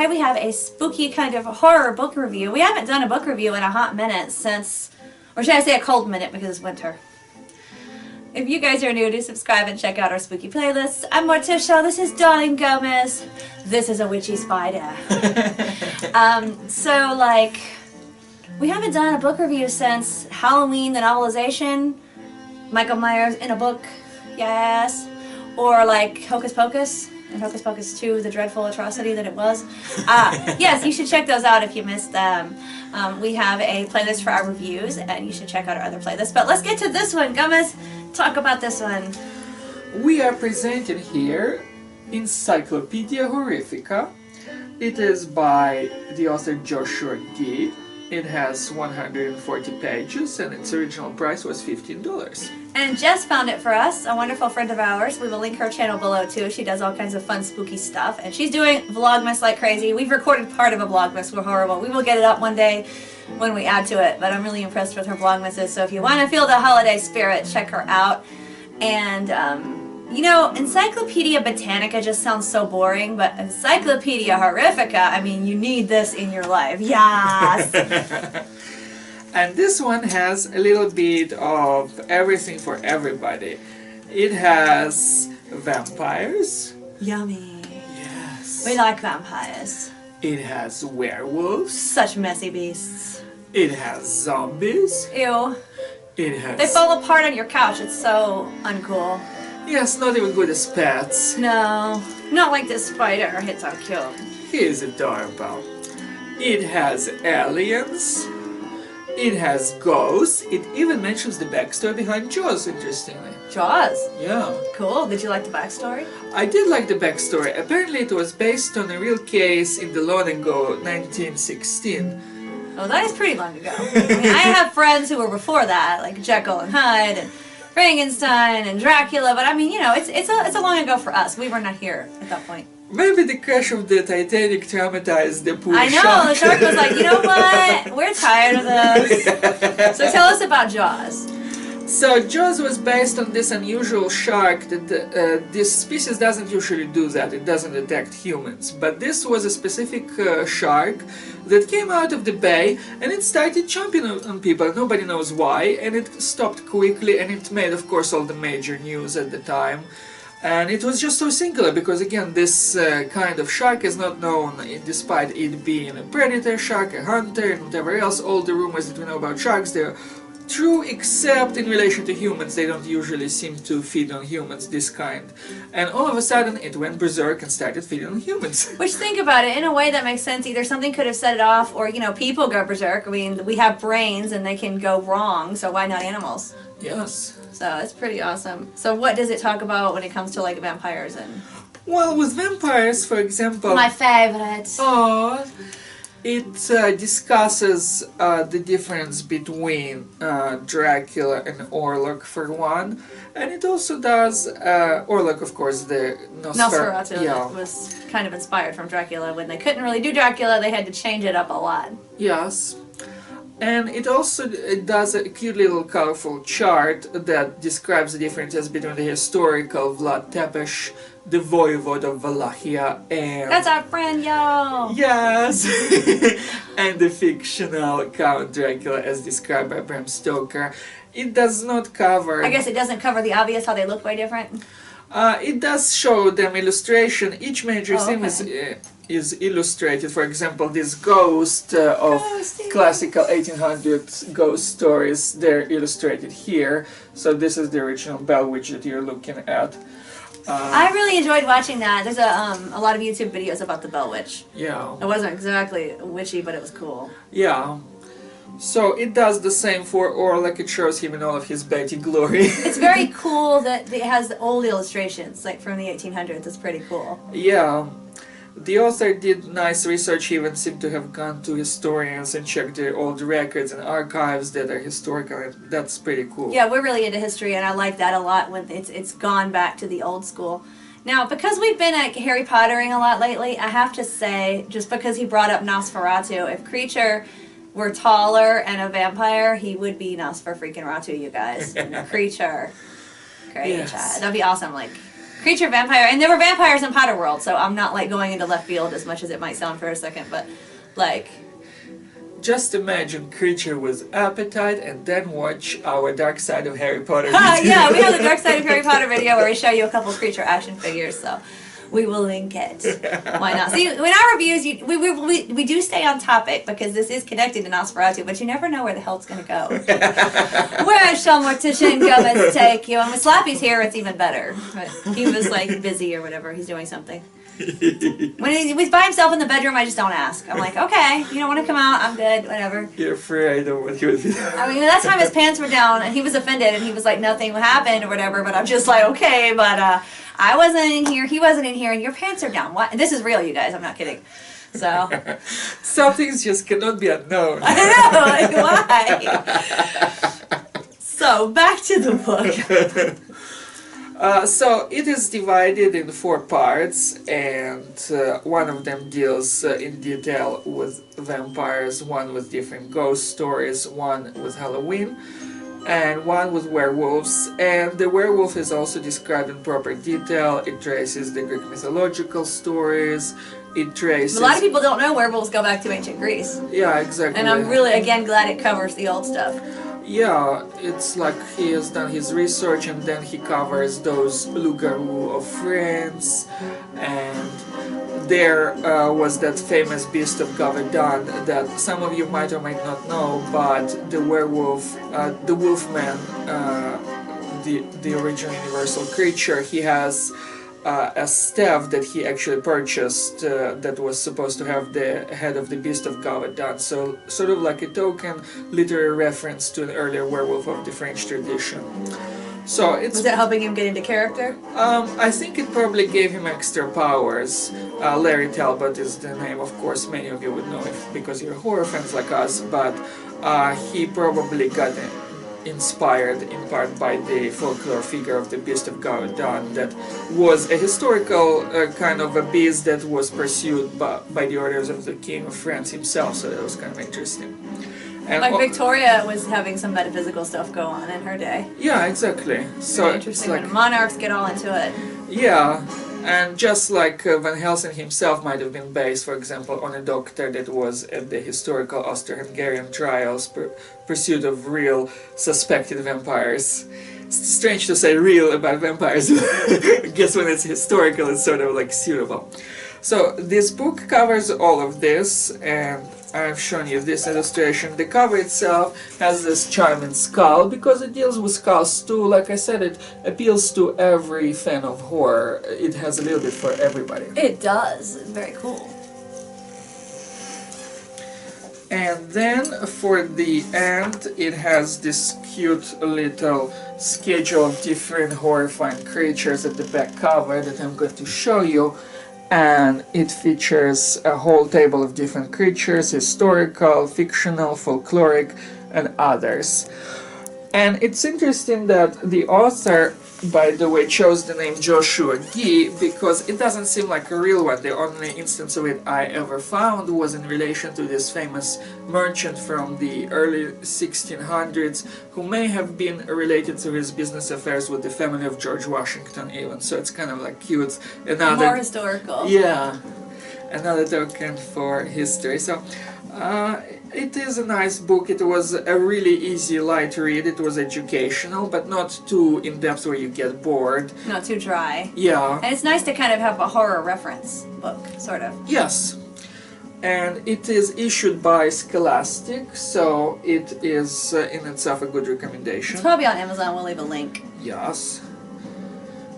today we have a spooky kind of horror book review. We haven't done a book review in a hot minute since, or should I say a cold minute because it's winter. If you guys are new, do subscribe and check out our spooky playlists. I'm Morticia, this is Darling Gomez. This is a witchy spider. So like, we haven't done a book review since Halloween, the novelization, Michael Myers in a book, yes, or like Hocus Pocus, and Hocus Pocus 2, the dreadful atrocity that it was. Yes, you should check those out if you missed them. We have a playlist for our reviews, and you should check out our other playlists. But let's get to this one, Gomez. Talk about this one. We are presenting here Encyclopedia Horrifica. It is by the author Joshua Gee. It has 140 pages and its original price was $15. And Jess found it for us, a wonderful friend of ours. We will link her channel below too. She does all kinds of fun spooky stuff. And she's doing Vlogmas like crazy. We've recorded part of a Vlogmas. We're horrible. We will get it up one day when we add to it. But I'm really impressed with her Vlogmases. So if you want to feel the holiday spirit, check her out. And you know, Encyclopedia Britannica just sounds so boring, but Encyclopedia Horrifica, I mean, you need this in your life. Yes! And this one has a little bit of everything for everybody. It has vampires. Yummy. Yes. We like vampires. It has werewolves. Such messy beasts. It has zombies. Ew. It has... They fall apart on your couch. It's so uncool. Yes, not even good as pets. No, not like this spider. It's so cute. He is adorable. It has aliens. It has ghosts. It even mentions the backstory behind Jaws, interestingly. Jaws? Yeah. Cool. Did you like the backstory? I did like the backstory. Apparently it was based on a real case in the long ago, 1916. Oh, that is pretty long ago. I mean, I have friends who were before that, like Jekyll and Hyde and Frankenstein and Dracula, but I mean, you know, it's a long ago for us. We were not here at that point. Maybe the crash of the Titanic traumatized the poor shark. I know, the shark was like, you know what? We're tired of this. So tell us about Jaws. So Jaws was based on this unusual shark that this species doesn't usually do that. It doesn't attack humans. But this was a specific shark that came out of the bay and it started chomping on people. Nobody knows why. And it stopped quickly and it made, of course, all the major news at the time. And it was just so singular because, again, this kind of shark is not known, despite it being a predator shark, a hunter, and whatever else. All the rumors that we know about sharks, they're true except in relation to humans. They don't usually seem to feed on humans, this kind. And all of a sudden it went berserk and started feeding on humans. Which, think about it, in a way that makes sense. Either something could have set it off, or, you know, people go berserk. I mean, we have brains and they can go wrong, so why not animals? Yes. So it's pretty awesome. So what does it talk about when it comes to like vampires and... Well, with vampires, for example... My favorite. Oh, it discusses the difference between Dracula and Orlok for one, and it also does Orlok, of course, the Nosferatu. Yeah. Was kind of inspired from Dracula. When they couldn't really do Dracula, they had to change it up a lot. Yes. And it also does a cute little colorful chart that describes the differences between the historical Vlad Tepes, the voivode of Wallachia, and... That's our friend, yo! Yes! And the fictional Count Dracula as described by Bram Stoker. It does not cover... I guess it doesn't cover the obvious, how they look way different? It does show them illustration. Each major scene is illustrated. For example, this ghost of classical 1800s ghost stories, they're illustrated here. So this is the original Bell Witch that you're looking at. I really enjoyed watching that. There's a lot of YouTube videos about the Bell Witch. Yeah. It wasn't exactly witchy, but it was cool. Yeah. So it does the same for Orlok. It shows him in all of his Betty glory. It's very cool that it has the old illustrations, like from the 1800s. It's pretty cool. Yeah. The author did nice research. He even seemed to have gone to historians and checked their old records and archives that are historical. That's pretty cool. Yeah, we're really into history, and I like that a lot when it's gone back to the old school. Now, because we've been at Harry Pottering a lot lately, I have to say, just because he brought up Nosferatu, if Creature were taller and a vampire, he would be Nosfer freaking Ratu, you guys. Creature. Great. Yes. That'd be awesome, like Creature, vampire, and there were vampires in Potter World, so I'm not like going into left field as much as it might sound for a second, but like... Just imagine creature with appetite and then watch our Dark Side of Harry Potter video. Yeah, we have the Dark Side of Harry Potter video where we show you a couple creature action figures, so we will link it. Why not? See, in our reviews, we do stay on topic because this is connected to Nosferatu, but you never know where the hell it's going to go. Where shall Morticia and Gomez take you? And with Slappy's here, it's even better. But he was like busy or whatever. He's doing something. When he's by himself in the bedroom, I just don't ask. I'm like, okay, you don't want to come out, I'm good, whatever. You're afraid of what he would be. I mean, that time his pants were down and he was offended and he was like, nothing happened or whatever, but I'm just like, okay, but I wasn't in here, he wasn't in here, and your pants are down. What? This is real, you guys, I'm not kidding. So. Some things just cannot be unknown. I know, like, why? So, back to the book. So it is divided in 4 parts, and one of them deals in detail with vampires, one with different ghost stories, one with Halloween, and one with werewolves. And the werewolf is also described in proper detail. It traces the Greek mythological stories. It traces... A lot of people don't know werewolves go back to ancient Greece. Yeah, exactly. And I'm really, again, glad it covers the old stuff. Yeah, it's like he has done his research and then he covers those loup-garou of France, and there was that famous beast of Gavardon that some of you might or might not know, but the werewolf, the wolfman, the original universal creature, he has a staff that he actually purchased that was supposed to have the head of the beast of Gavardon, so sort of like a token literary reference to an earlier werewolf of the French tradition. So it's... Was it helping him get into character? I think it probably gave him extra powers. Larry Talbot is the name, of course, many of you would know if because you're horror fans like us, but he probably got inspired in part by the folklore figure of the Beast of Gavardon that was a historical kind of a beast that was pursued by the orders of the King of France himself, so that was kind of interesting. And like Victoria was having some metaphysical stuff go on in her day. Yeah, exactly. So really interesting like, when monarchs get all into it. Yeah, and just like Van Helsing himself might have been based, for example, on a doctor that was at the historical Austro-Hungarian trials pursuit of real suspected vampires. It's strange to say real about vampires. I guess when it's historical it's sort of like suitable. So this book covers all of this, and I've shown you this illustration. The cover itself has this charming skull because it deals with skulls too. Like I said, it appeals to every fan of horror. It has a little bit for everybody. It does. It's very cool. And then for the end, it has this cute little schedule of different horrifying creatures at the back cover that I'm going to show you. And it features a whole table of different creatures, historical, fictional, folkloric, and others. And it's interesting that the author, by the way, chose the name Joshua Gee because it doesn't seem like a real one. The only instance of it I ever found was in relation to this famous merchant from the early 1600s who may have been related to his business affairs with the family of George Washington even. So it's kind of like cute. Another, more historical. Yeah, another token for history. So it is a nice book. It was a really easy, light read. It was educational, but not too in-depth where you get bored. Not too dry. Yeah. And it's nice to kind of have a horror reference book, sort of. Yes. And it is issued by Scholastic, so it is in itself a good recommendation. It's probably on Amazon. We'll leave a link. Yes.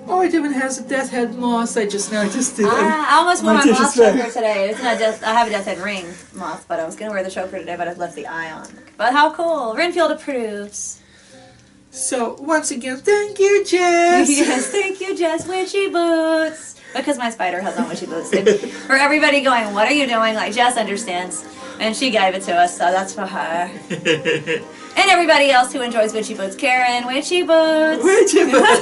Oh, it even has a death head moth. I just noticed it. I almost wore my moth choker today. It's not I have a death head ring moth, but I was going to wear the choker today, but I left the eye on. But how cool. Renfield approves. So, once again, thank you, Jess. Yes, thank you, Jess. Witchy boots. Because my spider has on witchy boots. For everybody going, what are you doing? Like, Jess understands. And she gave it to us, so that's for her. And everybody else who enjoys Witchy Boots. Karen, Witchy Boots! Witchy Boots!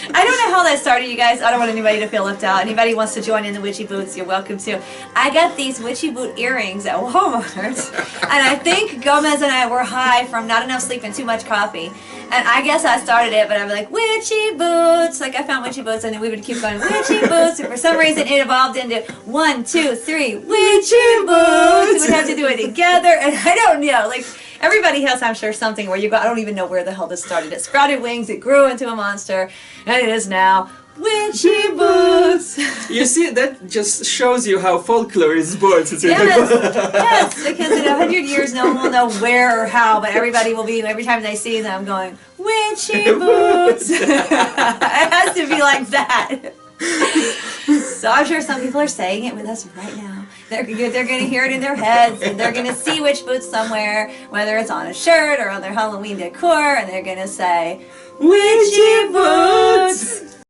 I don't know how that started, you guys. I don't want anybody to feel left out. Anybody who wants to join in the Witchy Boots, you're welcome to. I got these Witchy Boot earrings at Walmart. And I think Gomez and I were high from not enough sleep and too much coffee. And I guess I started it, but I'd be like, witchy boots. Like, I found witchy boots, and then we would keep going, witchy boots. And for some reason, it evolved into 1, 2, 3, witchy boots. We would have to do it together, and I don't know. Like, everybody has, I'm sure, something where you go, I don't even know where the hell this started. It sprouted wings, it grew into a monster, and it is now witchy boots. You see, that just shows you how folklore is born. Yes, because in 100 years, no one will know where or how, but everybody will be, every time they see them, going, witchy boots. It has to be like that. So I'm sure some people are saying it with us right now. They're going to hear it in their heads, and they're going to see witch boots somewhere, whether it's on a shirt or on their Halloween decor, and they're going to say, witchy boots.